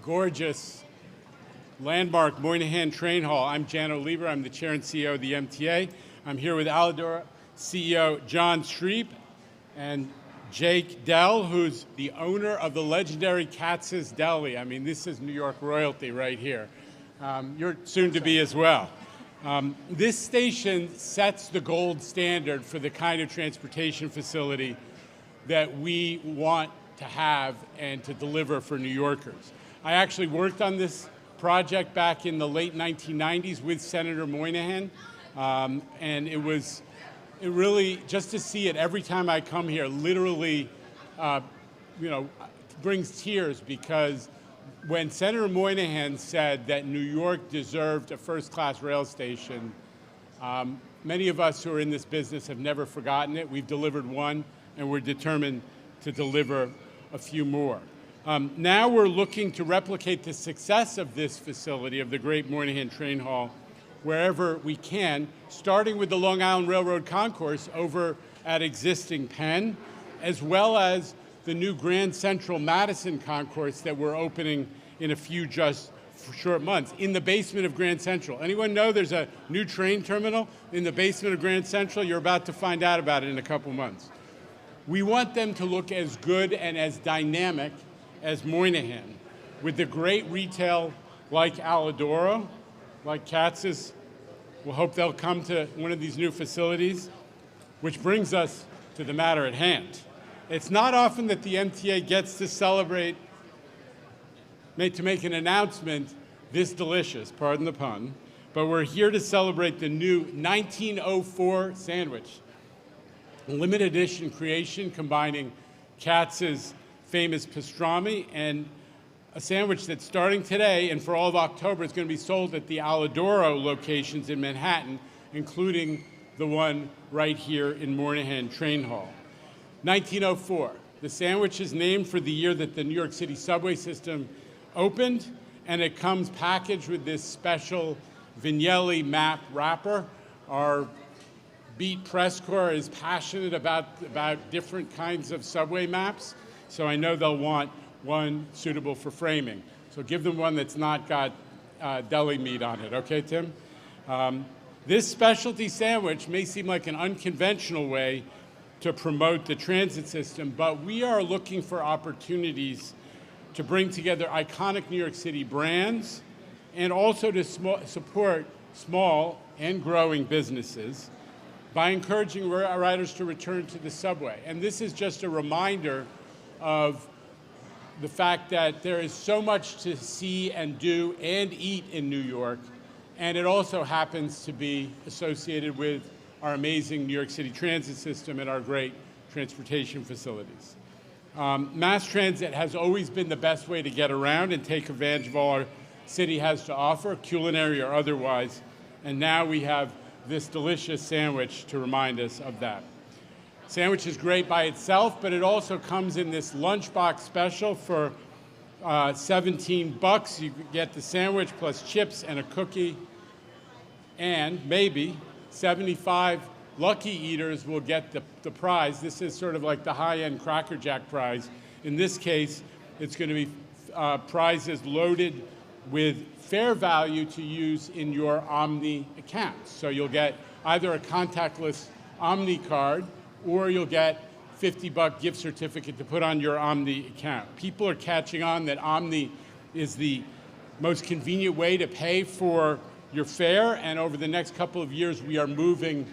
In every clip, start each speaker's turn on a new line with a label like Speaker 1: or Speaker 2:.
Speaker 1: gorgeous landmark Moynihan Train Hall. I'm Jan Oliver. I'm the chair and CEO of the MTA. I'm here with Alidora CEO John Streep and Jake Dell, who's the owner of the legendary Katz's Deli. I mean, this is New York royalty right here. You're soon to be as well. This station sets the gold standard for the kind of transportation facility that we want to have and to deliver for New Yorkers. I actually worked on this project back in the late 1990s with Senator Moynihan, and it really, just to see it every time I come here, literally, brings tears, because when Senator Moynihan said that New York deserved a first-class rail station, many of us who are in this business have never forgotten it. We've delivered one, and we're determined to deliver a few more. Now we're looking to replicate the success of this facility, of the great Moynihan Train Hall, wherever we can, starting with the Long Island Railroad Concourse over at existing Penn, as well as the new Grand Central Madison Concourse that we're opening in a few just short months, in the basement of Grand Central. Anyone know there's a new train terminal in the basement of Grand Central? You're about to find out about it in a couple months. We want them to look as good and as dynamic as Moynihan, with the great retail like Alidoro, like Katz's. We'll hope they'll come to one of these new facilities, which brings us to the matter at hand. It's not often that the MTA gets to celebrate, to make an announcement this delicious, pardon the pun, but we're here to celebrate the new 1904 sandwich. A limited edition creation combining Katz's famous pastrami and a sandwich that's starting today and for all of October is going to be sold at the Alidoro locations in Manhattan, including the one right here in Moynihan Train Hall. 1904. The sandwich is named for the year that the New York City subway system opened, and it comes packaged with this special Vignelli map wrapper. Our Beat press corps is passionate about different kinds of subway maps, so I know they'll want one suitable for framing. So give them one that's not got deli meat on it, okay, Tim? This specialty sandwich may seem like an unconventional way to promote the transit system, but we are looking for opportunities to bring together iconic New York City brands and also to support small and growing businesses by encouraging riders to return to the subway. And this is just a reminder of the fact that there is so much to see and do and eat in New York, and it also happens to be associated with our amazing New York City transit system and our great transportation facilities. Mass transit has always been the best way to get around and take advantage of all our city has to offer, culinary or otherwise, and now we have this delicious sandwich to remind us of that. Sandwich is great by itself, but it also comes in this lunchbox special for $17. You get the sandwich plus chips and a cookie, and maybe 75 lucky eaters will get the prize. This is sort of like the high-end Cracker Jack prize. In this case, it's going to be prizes loaded with fair value to use in your Omni account. So you'll get either a contactless Omni card, or you'll get $50 gift certificate to put on your Omni account. People are catching on that Omni is the most convenient way to pay for your fare, and over the next couple of years, we are moving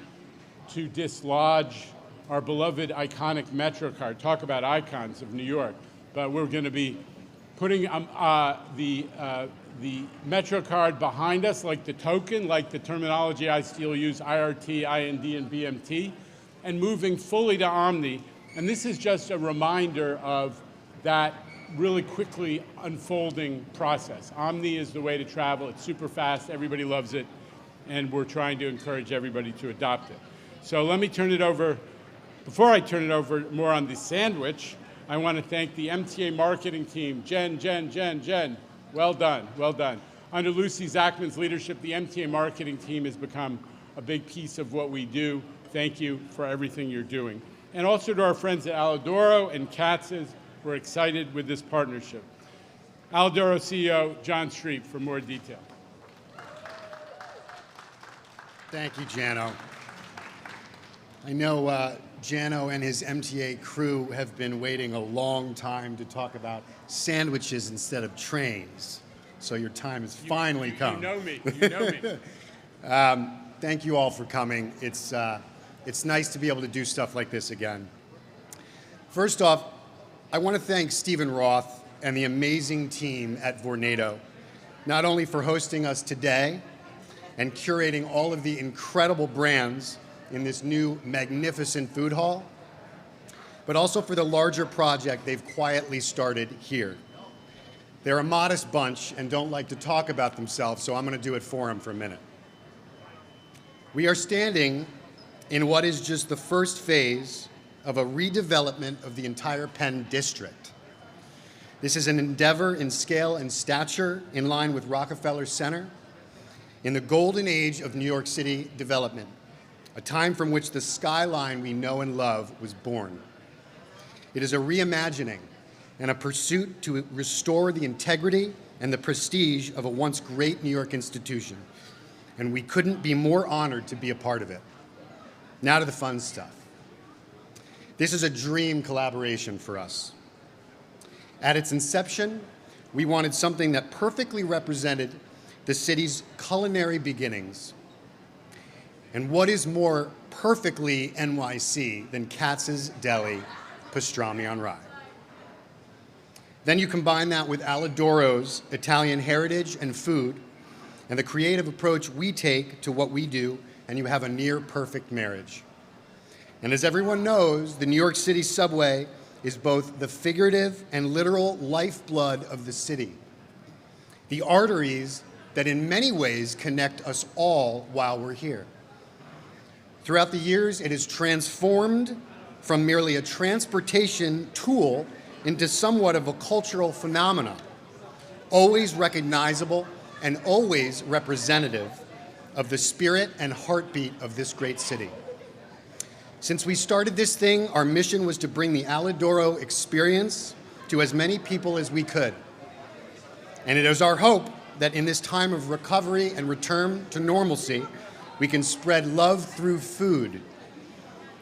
Speaker 1: to dislodge our beloved iconic MetroCard. Talk about icons of New York. But we're going to be putting the MetroCard behind us, like the token, like the terminology I still use, IRT, IND, and BMT, and moving fully to Omni. And this is just a reminder of that really quickly unfolding process. Omni is the way to travel. It's super fast. Everybody loves it. And we're trying to encourage everybody to adopt it. So let me turn it over. Before I turn it over more on the sandwich, I want to thank the MTA marketing team. Jen. Well done, well done. Under Lucy Zachman's leadership, the MTA marketing team has become a big piece of what we do. Thank you for everything you're doing. And also to our friends at Alidoro and Katz's, we're excited with this partnership. Aldoro CEO John Streep for more detail.
Speaker 2: Thank you, Jano. I know Jano and his MTA crew have been waiting a long time to talk about sandwiches instead of trains. So your time has finally come.
Speaker 1: You know me. You know me.
Speaker 2: Thank you all for coming. It's nice to be able to do stuff like this again. First off, I want to thank Stephen Roth and the amazing team at Vornado, not only for hosting us today and curating all of the incredible brands in this new magnificent food hall, but also for the larger project they've quietly started here. They're a modest bunch and don't like to talk about themselves, so I'm going to do it for them for a minute. We are standing in what is just the first phase of a redevelopment of the entire Penn District. This is an endeavor in scale and stature in line with Rockefeller Center in the golden age of New York City development, a time from which the skyline we know and love was born. It is a reimagining and a pursuit to restore the integrity and the prestige of a once great New York institution, and we couldn't be more honored to be a part of it. Now to the fun stuff. This is a dream collaboration for us. At its inception, we wanted something that perfectly represented the city's culinary beginnings. And what is more perfectly NYC than Katz's Deli pastrami on rye? Then you combine that with Alidoro's Italian heritage and food and the creative approach we take to what we do, and you have a near perfect marriage. And as everyone knows, the New York City subway is both the figurative and literal lifeblood of the city, the arteries that in many ways connect us all while we're here. Throughout the years, it has transformed from merely a transportation tool into somewhat of a cultural phenomenon, always recognizable and always representative of the spirit and heartbeat of this great city. Since we started this thing, our mission was to bring the Alidoro experience to as many people as we could. And it is our hope that in this time of recovery and return to normalcy, we can spread love through food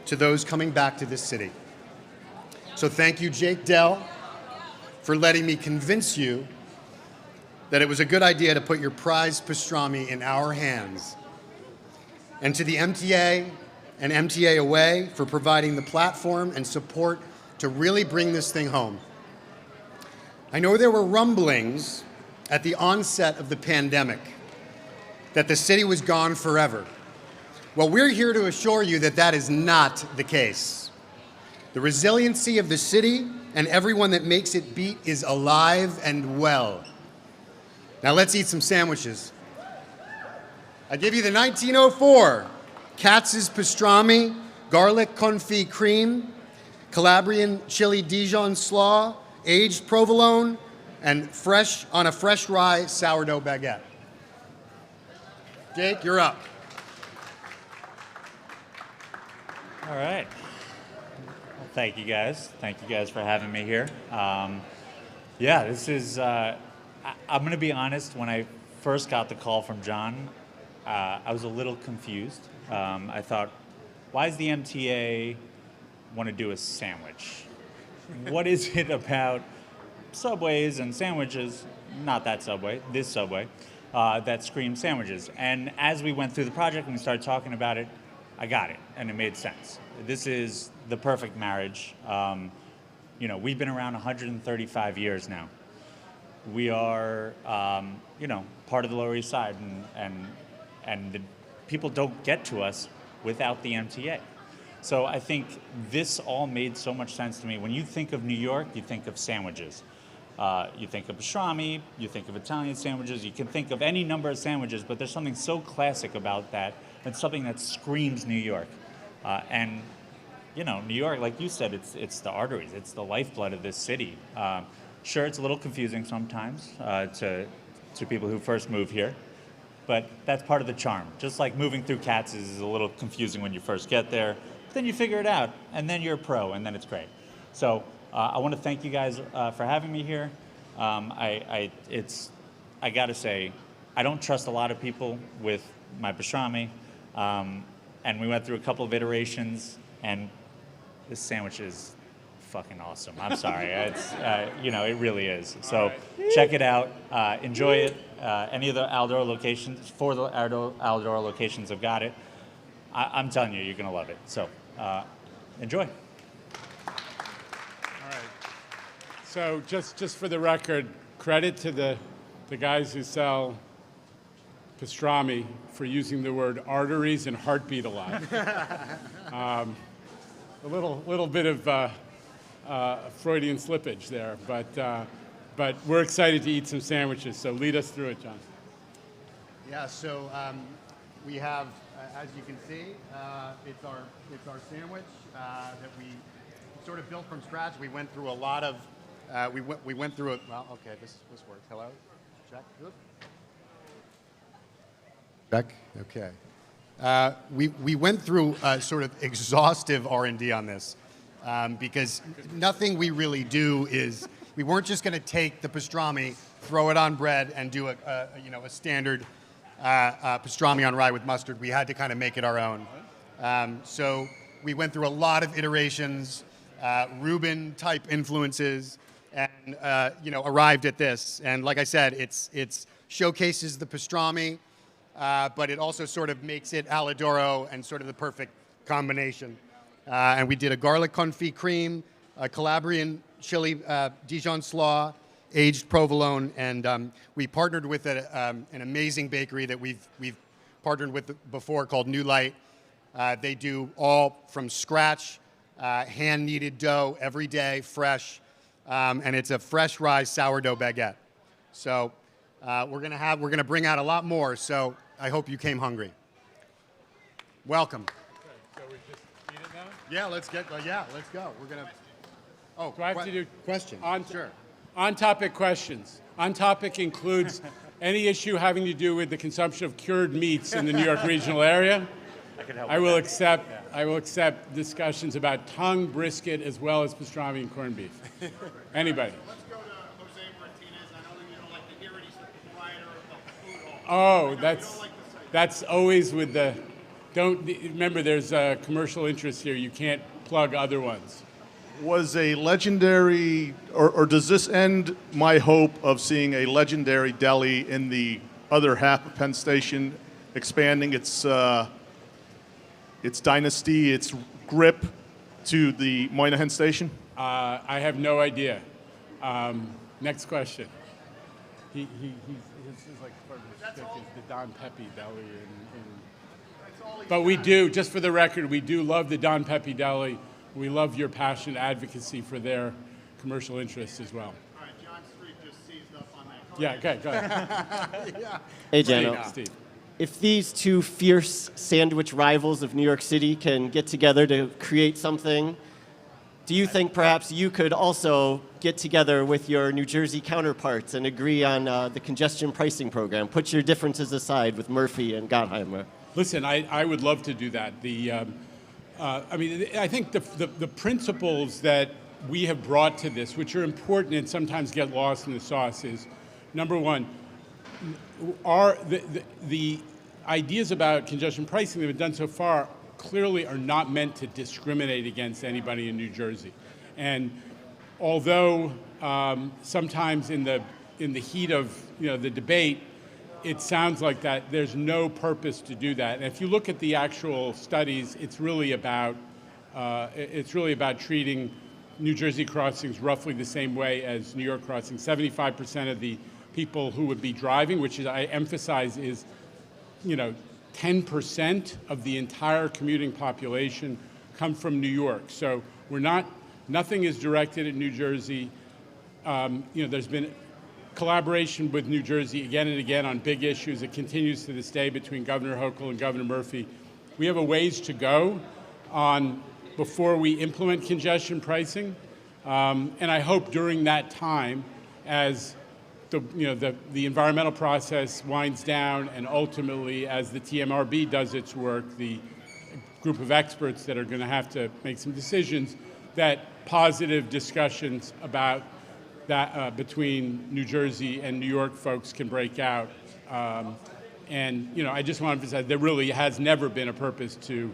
Speaker 2: to those coming back to this city. So thank you, Jake Dell, for letting me convince you that it was a good idea to put your prized pastrami in our hands. And to the MTA and MTA Away for providing the platform and support to really bring this thing home. I know there were rumblings at the onset of the pandemic that the city was gone forever. Well, we're here to assure you that that is not the case. The resiliency of the city and everyone that makes it beat is alive and well. Now let's eat some sandwiches. I give you the 1904 Katz's pastrami, garlic confit cream, Calabrian chili Dijon slaw, aged provolone, and fresh on a fresh rye sourdough baguette. Jake, you're up.
Speaker 3: All right. Well, thank you guys. Thank you guys for having me here. Yeah, this is, I'm going to be honest, when I first got the call from John, I was a little confused. I thought, why does the MTA want to do a sandwich? What is it about subways and sandwiches, not that subway, this subway, that screams sandwiches? And as we went through the project and we started talking about it, I got it, and it made sense. This is the perfect marriage. You know, we've been around 135 years now. We are, you know, part of the Lower East Side, and the people don't get to us without the MTA. So I think this all made so much sense to me. When you think of New York, you think of sandwiches. You think of pastrami, you think of Italian sandwiches, you can think of any number of sandwiches, but there's something so classic about that. It's something that screams New York. And you know, New York, like you said, it's the arteries, it's the lifeblood of this city. Sure, it's a little confusing sometimes to people who first move here, but that's part of the charm. Just like moving through Katz's is a little confusing when you first get there, but then you figure it out, and then you're a pro, and then it's great. So I want to thank you guys for having me here. I gotta say, I don't trust a lot of people with my pastrami, and we went through a couple of iterations, and this sandwich is fucking awesome. I'm sorry, it's it really is. So check it out, enjoy it. Any of the Aldoro locations, 4 of the Aldoro locations have got it. I'm telling you, you're gonna love it. So enjoy.
Speaker 1: All right. So just for the record, credit to the guys who sell pastrami for using the word arteries and heartbeat a lot. A little bit of Freudian slippage there, but we're excited to eat some sandwiches. So lead us through it, John.
Speaker 2: Yeah, so we have, as you can see, it's our sandwich that we sort of built from scratch. We went through a lot of, we went through it. Well, okay, this works. Hello, check. Oop. Check. Okay. We went through a sort of exhaustive R&D on this because nothing we really do is, we weren't just going to take the pastrami, throw it on bread, and do a standard pastrami on rye with mustard. We had to kind of make it our own. So we went through a lot of iterations, Reuben type influences, and arrived at this. And like I said, it's showcases the pastrami, but it also sort of makes it Aldoro and sort of the perfect combination. And we did a garlic confit cream, a Calabrian chili Dijon slaw, aged provolone, and we partnered with an amazing bakery that we've partnered with before called New Light. They do all from scratch, hand-kneaded dough every day, fresh, and it's a fresh rye sourdough baguette. So we're gonna bring out a lot more. So I hope you came hungry. Welcome.
Speaker 1: Okay, so we just eat it now?
Speaker 2: Yeah, let's go. We're gonna. Oh,
Speaker 1: Do I have to do
Speaker 2: question? Sure.
Speaker 1: On-topic questions. On-topic includes any issue having to do with the consumption of cured meats in the New York regional area. I will accept discussions about tongue, brisket, as well as pastrami and corned beef. Anybody?
Speaker 4: Let's go to Jose Martinez. I know that you don't like to hear it. He's the proprietor of the food hall.
Speaker 1: Oh, that's always with the. Remember, there's a commercial interest here. You can't plug other ones.
Speaker 4: Was a legendary, or does this end my hope of seeing a legendary deli in the other half of Penn Station expanding its dynasty, its grip to the Moynihan Station?
Speaker 1: I have no idea. Next question. His like part of his stick is the Don Pepe Deli. But we do, just for the record, we do love the Don Pepe Deli. We love your passionate advocacy for their commercial interests as well.
Speaker 4: All right, John Street just seized up on that.
Speaker 1: Yeah, okay, go ahead.
Speaker 2: Yeah.
Speaker 5: Hey, Jano.
Speaker 1: Steve.
Speaker 5: If these two fierce sandwich rivals of New York City can get together to create something, do you think perhaps you could also get together with your New Jersey counterparts and agree on the congestion pricing program? Put your differences aside with Murphy and Gottheimer.
Speaker 1: Listen, I would love to do that. I think the principles that we have brought to this, which are important and sometimes get lost in the sauce, is number one, the ideas about congestion pricing that have been done so far clearly are not meant to discriminate against anybody in New Jersey. And although sometimes in the heat of the debate, it sounds like that there's no purpose to do that. And if you look at the actual studies, it's really about treating New Jersey crossings roughly the same way as New York crossings. 75% of the people who would be driving, which is, I emphasize, is 10% of the entire commuting population come from New York. So nothing is directed at New Jersey. There's been collaboration with New Jersey again and again on big issues. It continues to this day between Governor Hochul and Governor Murphy. We have a ways to go before we implement congestion pricing. And I hope during that time, as the environmental process winds down and ultimately as the TMRB does its work, the group of experts that are going to have to make some decisions, that positive discussions about that between New Jersey and New York folks can break out. And I just want to emphasize there really has never been a purpose to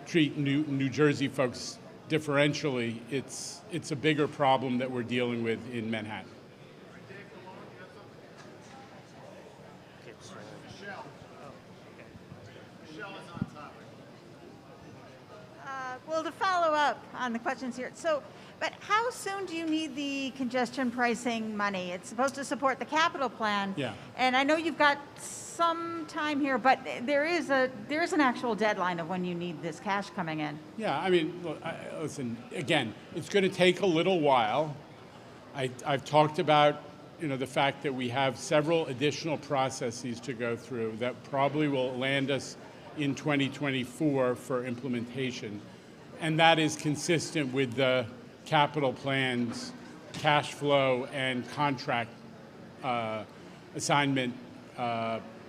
Speaker 1: treat New Jersey folks differentially. It's a bigger problem that we're dealing with in Manhattan.
Speaker 6: Well, to follow up on the questions here, but how soon do you need the congestion pricing money? It's supposed to support the capital plan.
Speaker 1: Yeah.
Speaker 6: And I know you've got some time here, but there is an actual deadline of when you need this cash coming in.
Speaker 1: Yeah, I mean, look, listen, again, it's going to take a little while. I've talked about the fact that we have several additional processes to go through that probably will land us in 2024 for implementation. And that is consistent with the capital plans, cash flow, and contract assignment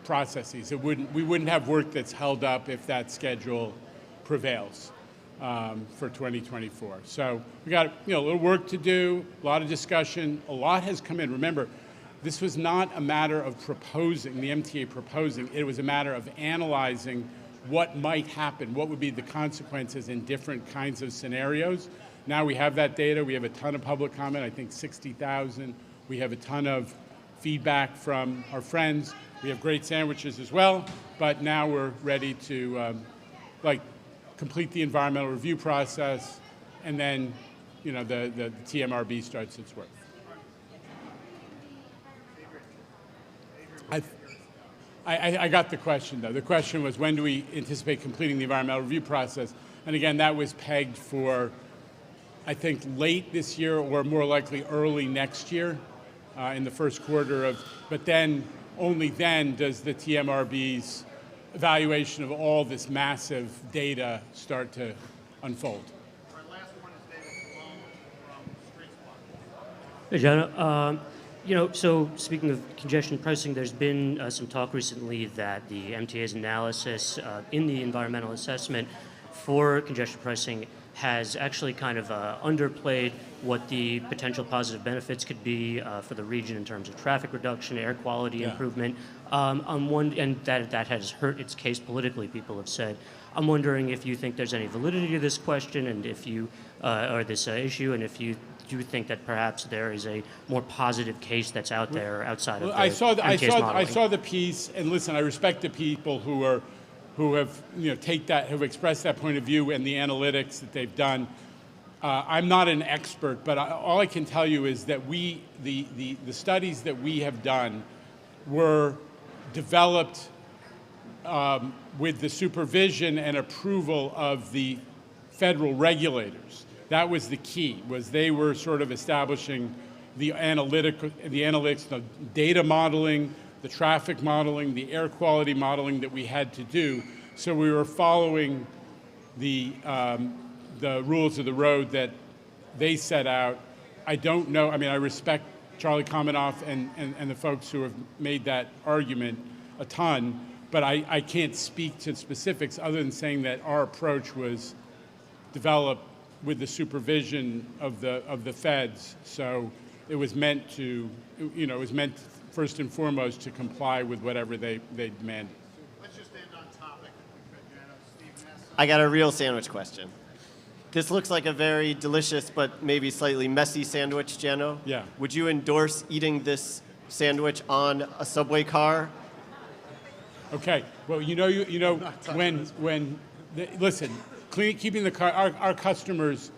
Speaker 1: processes. We wouldn't have work that's held up if that schedule prevails for 2024. So we got a little work to do, a lot of discussion, a lot has come in. Remember, this was not a matter of proposing, the MTA proposing, it was a matter of analyzing what might happen, what would be the consequences in different kinds of scenarios. Now we have that data, we have a ton of public comment, I think 60,000. We have a ton of feedback from our friends. We have great sandwiches as well, but now we're ready to complete the environmental review process, and then the TMRB starts its work. I got the question, though. The question was, when do we anticipate completing the environmental review process? And again, that was pegged for, I think, late this year or more likely early next year in the first quarter but then, only then does the TMRB's evaluation of all this massive data start to unfold.
Speaker 7: Our last one is David Malone from Street Squad.
Speaker 8: Hey, John. So speaking of congestion pricing, there's been some talk recently that the MTA's analysis in the environmental assessment for congestion pricing has actually kind of underplayed what the potential positive benefits could be for the region in terms of traffic reduction, air quality improvement. And that has hurt its case politically, people have said. I'm wondering if you think there's any validity to this question, and if you, or this issue, and if you do think that perhaps there is a more positive case that's out there outside of the MTA's modeling.
Speaker 1: I saw the piece, and listen, I respect the people who have expressed that point of view and the analytics that they've done. I'm not an expert, but all I can tell you is that the studies that we have done were developed with the supervision and approval of the federal regulators. That was the key, was they were sort of establishing the analytics, the data modeling, the traffic modeling, the air quality modeling that we had to do. So we were following the rules of the road that they set out. I don't know, I mean, I respect Charlie Kamenoff and the folks who have made that argument a ton, but I can't speak to specifics other than saying that our approach was developed with the supervision of the feds. So it was meant to, it was meant first and foremost to comply with whatever they demanded.
Speaker 7: Let's just end on topic, if we could, Jana. Steve Ness.
Speaker 5: I got a real sandwich question. This looks like a very delicious but maybe slightly messy sandwich, Jano.
Speaker 1: Yeah.
Speaker 5: Would you endorse eating this sandwich on a subway car?
Speaker 1: Okay. Well, listen, keeping the car. Our customers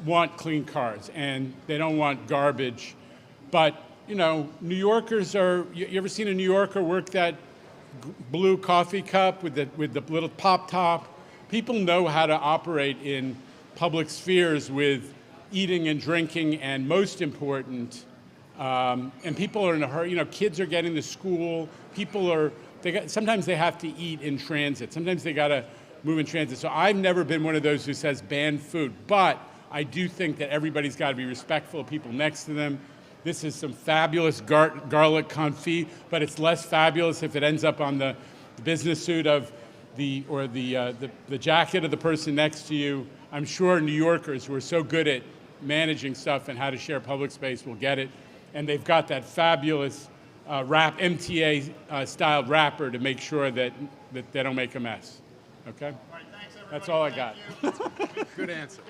Speaker 1: want clean cars, and they don't want garbage. But New Yorkers are. You ever seen a New Yorker work that blue coffee cup with the little pop top? People know how to operate in public spheres with eating and drinking, and most important, and people are in a hurry. Kids are getting to school. People are. Sometimes they have to eat in transit. Sometimes they got to move in transit. So I've never been one of those who says ban food, but I do think that everybody's got to be respectful of people next to them. This is some fabulous garlic confit, but it's less fabulous if it ends up on the business suit of the jacket of the person next to you. I'm sure New Yorkers who are so good at managing stuff and how to share public space will get it. And they've got that fabulous MTA styled wrapper to make sure that they don't make a mess. Okay?
Speaker 7: All right, thanks, everybody.
Speaker 1: That's all I got.
Speaker 7: Thank you.
Speaker 2: Good answer.